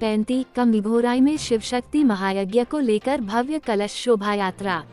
पैंती कमघोराई में शिव शक्ति महायज्ञ को लेकर भव्य कलश शोभा यात्रा।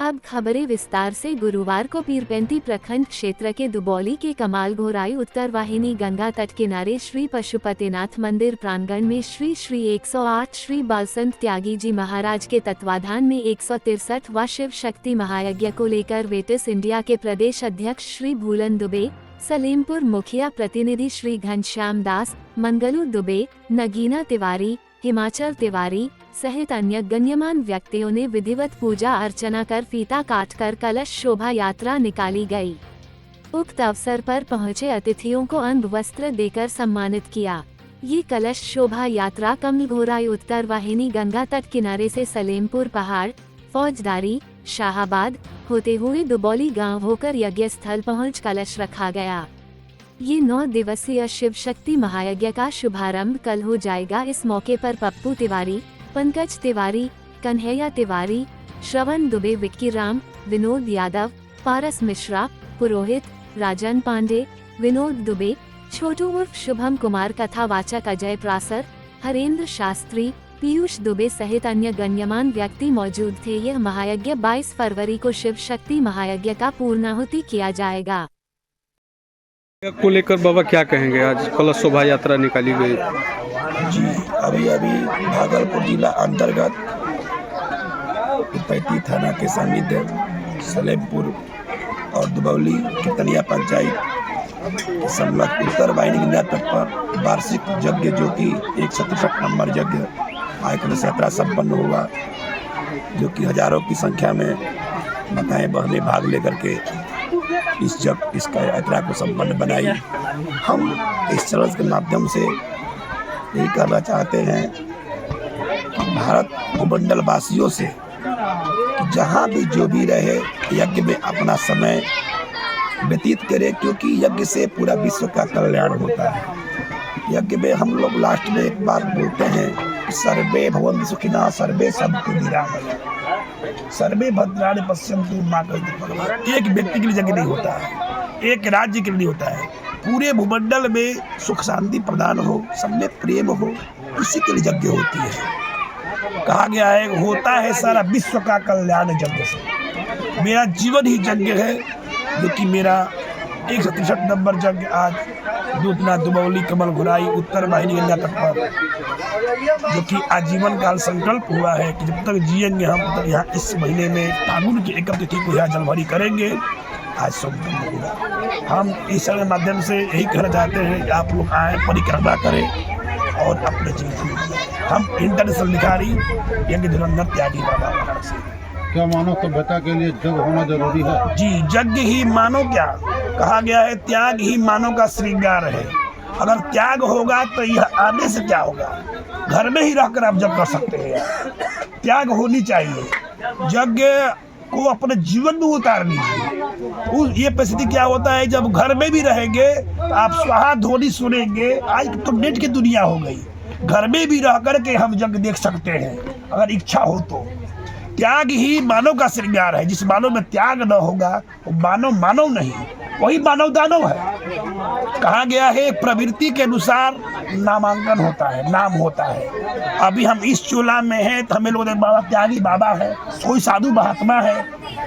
अब खबरें विस्तार से। गुरुवार को पीरपेंती प्रखंड क्षेत्र के दुबौली के कमाल घोराई उत्तर वाहिनी गंगा तट किनारे श्री पशुपतिनाथ मंदिर प्रांगण में श्री 108 श्री बालसंत त्यागी जी महाराज के तत्वाधान में 163वां शिव शक्ति महायज्ञ को लेकर वेटिस इंडिया के प्रदेश अध्यक्ष श्री भूलन दुबे, सलेमपुर मुखिया प्रतिनिधि श्री घनश्याम दास, मंगलू दुबे, नगीना तिवारी, हिमाचल तिवारी सहित अन्य गण्यमान व्यक्तियों ने विधिवत पूजा अर्चना कर फीता काटकर कलश शोभा यात्रा निकाली गई। उक्त अवसर पर पहुंचे अतिथियों को अंग वस्त्र देकर सम्मानित किया। ये कलश शोभा यात्रा कमघोराई उत्तर वाहिनी गंगा तट किनारे से सलेमपुर पहाड़, फौजदारी, शाहाबाद होते हुए दुबौली गांव होकर यज्ञ स्थल पहुँच कलश रखा गया। ये 9 दिवसीय शिव शक्ति महायज्ञ का शुभारंभ कल हो जाएगा। इस मौके पर पप्पू तिवारी, पंकज तिवारी, कन्हैया तिवारी, श्रवण दुबे, विक्की राम, विनोद यादव, पारस मिश्रा, पुरोहित, राजन पांडे, विनोद दुबे, छोटू उर्फ शुभम कुमार, कथावाचक अजय प्रासर, हरेंद्र शास्त्री, पीयूष दुबे सहित अन्य गण्यमान व्यक्ति मौजूद थे। यह महायज्ञ 22 फरवरी को शिव शक्ति महायज्ञ का पूर्णाहुति किया जाएगा। को लेकर बाबा क्या कहेंगे? आज कलश शोभा यात्रा निकाली गई। जी अभी भागलपुर जिला अंतर्गत पैंती थाना के सानिध्य सलेमपुर और दुबौली कितनिया पंचायत संलग्न उत्तर वाहिनी गंगा तट पर वार्षिक यज्ञ जो कि 163 नंबर यज्ञ कलश यात्रा संपन्न हुआ, जो कि हजारों की संख्या में माताएं बहनें भाग लेकर के इसका यात्रा को संपन्न बनाई। हम इस चरण के माध्यम से यही करना चाहते हैं कि भारत भूमंडल वासियों से कि जहाँ भी जो भी रहे यज्ञ में अपना समय व्यतीत करे, क्योंकि यज्ञ से पूरा विश्व का कल्याण होता है। यज्ञ में हम लोग लास्ट में एक बात बोलते हैं कि सर्वे भवन्तु सुखिनः सर्वे सन्तु निरामयाः सर्वे भद्राणि पश्यन्तु मा कश्चित् दुःखभाग्। एक व्यक्ति के लिए यज्ञ नहीं होता है, एक राज्य के लिए नहीं होता है, पूरे भूमंडल में सुख शांति प्रदान हो, सब में प्रेम हो, इसी के लिए यज्ञ होती है। कहा गया है होता है सारा विश्व का कल्याण यज्ञ से। मेरा जीवन ही यज्ञ है, जो कि मेरा 163 नंबर यज्ञ आज दूधना दुबौली कमलघोराई उत्तर वाहिनी गंगा तट पर, जो कि आजीवन काल संकल्प हुआ है कि जब तक जिएंगे हम तब यहाँ इस महीने में फागुन की 1 तिथि को यहाँ जलभरी करेंगे। आज संपन्न होगा। हम इस के माध्यम से यही कहना चाहते हैं कि आप लोग आए, परिक्रमा करें और अपने जीवन हम इंटरनेशनल भिखारी यज्ञ धुरंधर त्यागी बाबा महाराज से। क्या मानव सभ्यता के लिए यज्ञ होना जरूरी है? जी, यज्ञ ही मानव, क्या कहा गया है, त्याग ही मानव का श्रृंगार है। अगर त्याग होगा तो यह आने से क्या होगा? घर में ही रहकर आप यज्ञ कर सकते हैं। त्याग होनी चाहिए। यज्ञ को अपने जीवन में उतार लीजिए। ये परिस्थिति क्या होता है, जब घर में भी रहेंगे तो आप स्वाहा ध्वनि सुनेंगे। आज तो नेट की दुनिया हो गई, घर में भी रह करके हम यज्ञ देख सकते हैं अगर इच्छा हो तो। त्याग ही मानव का श्रृंगार है। जिस मानव में त्याग न होगा वो मानव नहीं, वही मानव दानव है। कहा गया है प्रवृत्ति के अनुसार नामांकन होता है, नाम होता है। अभी हम इस चोला में हैं तो हमें लोग बाबा त्यागी बाबा है, कोई साधु महात्मा है,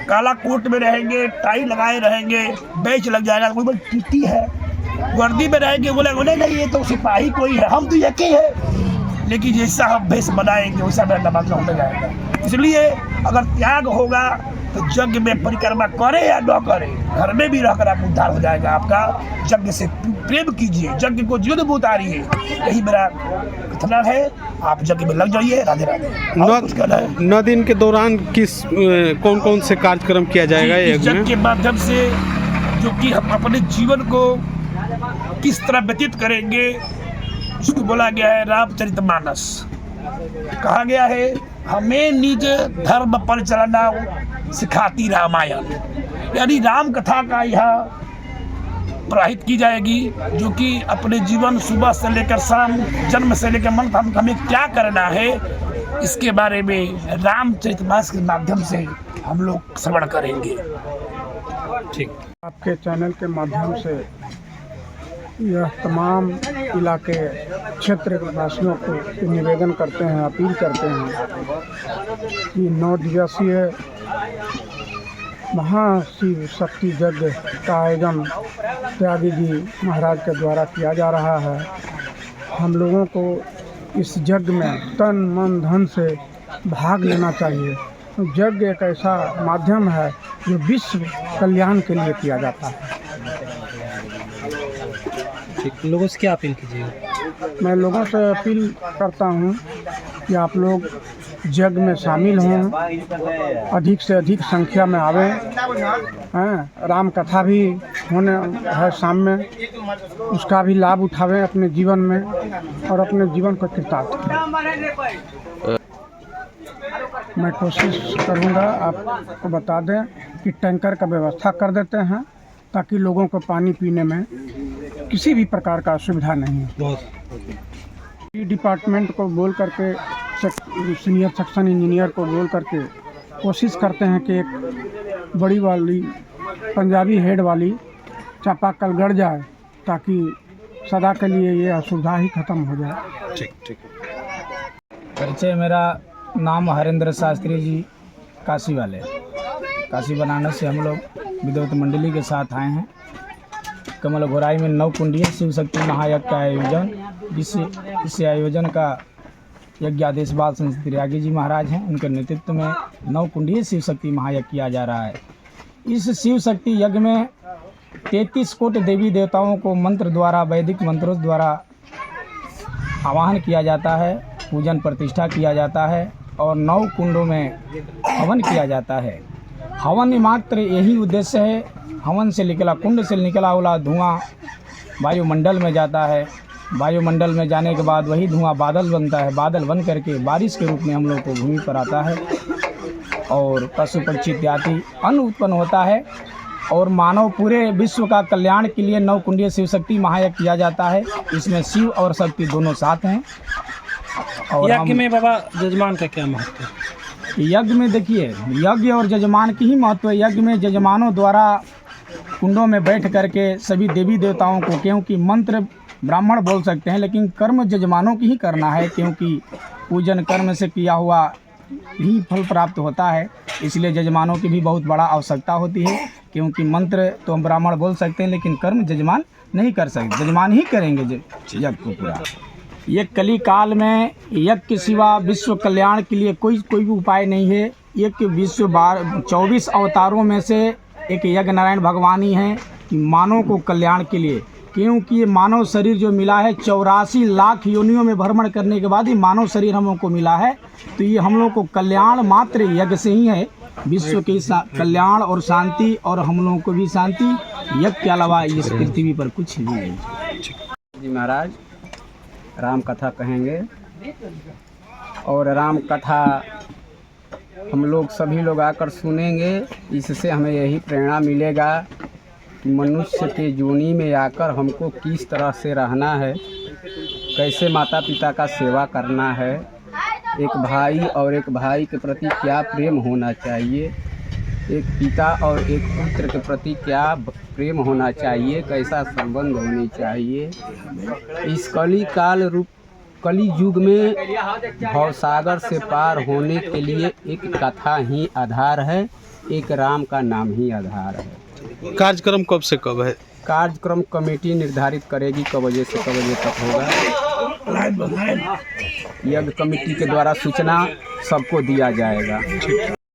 काला कोट में रहेंगे, टाई लगाए रहेंगे, बेच लग जाएगा, कोई बोले टीटी है, वर्दी में रहेंगे, बोले नहीं ये तो सिपाही कोई है, हम तो यकी है। लेकिन जैसा हम भेष बनाएंगे वैसा मेरा नामांकन होता जाएगा। इसलिए अगर त्याग होगा तो यज्ञ में परिक्रमा करे या न करे, घर में भी रहकर आप उद्धार हो जाएगा आपका। यज्ञ से प्रेम कीजिए, यज्ञ को जीवन में उतारिए, यही मेरा कथन है। आप यज्ञ में लग जाइए। राधे राधे। 9 दिन के दौरान किस कौन कौन से कार्यक्रम किया जाएगा यज्ञ के माध्यम से, जो कि हम अपने जीवन को किस तरह व्यतीत करेंगे, इसको बोला गया है रामचरितमानस। कहा गया है हमें निज धर्म पर चलना सिखाती रामायण, यानी राम कथा का यह प्रहित की जाएगी, जो कि अपने जीवन सुबह से लेकर शाम, जन्म से लेकर मन हमें क्या करना है, इसके बारे में रामचरितमानस के माध्यम से हम लोग श्रवण करेंगे। ठीक। आपके चैनल के माध्यम से यह तमाम इलाके क्षेत्र वासियों को निवेदन करते हैं, अपील करते हैं कि 9 दिवसीय महाशिव शक्ति यज्ञ का आयोजन त्यागी जी महाराज के द्वारा किया जा रहा है। हम लोगों को इस यज्ञ में तन मन धन से भाग लेना चाहिए। यज्ञ एक ऐसा माध्यम है जो विश्व कल्याण के लिए किया जाता है। ठीक, लोगों से क्या अपील कीजिएगा? मैं लोगों से अपील करता हूँ कि आप लोग यज्ञ में शामिल हों, अधिक से अधिक संख्या में आवें। राम कथा भी होने है शाम में, उसका भी लाभ उठावें अपने जीवन में और अपने जीवन को कृतार्थ करें। मैं कोशिश करूँगा आपको बता दें कि टैंकर का व्यवस्था कर देते हैं ताकि लोगों को पानी पीने में किसी भी प्रकार का असुविधा नहीं हो। डिपार्टमेंट को बोल करके, सीनियर सेक्शन इंजीनियर को बोल करके कोशिश करते हैं कि एक बड़ी वाली पंजाबी हेड वाली चापाकल गड़ जाए ताकि सदा के लिए ये असुविधा ही खत्म हो जाए। ठीक। परिचय, मेरा नाम हरेंद्र शास्त्री जी, काशी वाले। काशी बनारस से हम लोग विद्वत मंडली के साथ आए हैं। कमल घोराई में 9 कुंडीय शिव शक्ति महायज्ञ का आयोजन, इस आयोजन का यज्ञादेश बाल संत त्यागी जी महाराज हैं, उनके नेतृत्व में 9 कुंडीय शिव शक्ति महायज्ञ किया जा रहा है। इस शिव शक्ति यज्ञ में 33 कोटि देवी देवताओं को मंत्र द्वारा, वैदिक मंत्रों द्वारा आवाहन किया जाता है, पूजन प्रतिष्ठा किया जाता है और 9 कुंडों में हवन किया जाता है। हवन मात्र यही उद्देश्य है, हवन से निकला, कुंड से निकला हुआ धुआं वायुमंडल में जाता है। वायुमंडल में जाने के बाद वही धुआं बादल बनता है, बादल बन करके बारिश के रूप में हम लोग को भूमि पर आता है और पशु पक्षी इत्यादि अन्न उत्पन्न होता है और मानव पूरे विश्व का कल्याण के लिए 9 कुंडीय शिव शक्ति महायज्ञ किया जाता है। इसमें शिव और शक्ति दोनों साथ हैं। और यज्ञ में बाबा जजमान का क्या महत्व है? यज्ञ में देखिए, यज्ञ और जजमान की ही महत्व है। यज्ञ में जजमानों द्वारा कुंडों में बैठ करके सभी देवी देवताओं को, क्योंकि मंत्र ब्राह्मण बोल सकते हैं लेकिन कर्म जजमानों की ही करना है, क्योंकि पूजन कर्म से किया हुआ ही फल प्राप्त होता है। इसलिए जजमानों की भी बहुत बड़ा आवश्यकता होती है, क्योंकि मंत्र तो हम ब्राह्मण बोल सकते हैं लेकिन कर्म जजमान नहीं कर सकते। जजमान ही करेंगे यज्ञ को पूरा। ये कली काल में यज्ञ के सिवा विश्व कल्याण के लिए कोई भी उपाय नहीं है। एक विश्व 24 अवतारों में से एक यज्ञ नारायण भगवान ही हैं कि मानव को कल्याण के लिए, क्योंकि ये मानव शरीर जो मिला है 84 लाख योनियों में भ्रमण करने के बाद ही मानव शरीर हम लोग को मिला है। तो ये हम लोग को कल्याण मात्र यज्ञ से ही है, विश्व की कल्याण और शांति और हम लोगों को भी शांति, यज्ञ के अलावा इस पृथ्वी पर कुछ भी नहीं। जी महाराज राम कथा कहेंगे और राम कथा हम लोग सभी लोग आकर सुनेंगे। इससे हमें यही प्रेरणा मिलेगा कि मनुष्य के जोनी में आकर हमको किस तरह से रहना है, कैसे माता पिता का सेवा करना है, एक भाई और एक भाई के प्रति क्या प्रेम होना चाहिए, एक पिता और एक पुत्र के प्रति क्या प्रेम होना चाहिए, कैसा संबंध होनी चाहिए। इस कली युग में भवसागर से पार होने के लिए एक कथा ही आधार है, एक राम का नाम ही आधार है। कार्यक्रम कब से कब है? कार्यक्रम कमेटी निर्धारित करेगी कब बजे से कब बजे तक होगा। यज्ञ कमेटी के द्वारा सूचना सबको दिया जाएगा।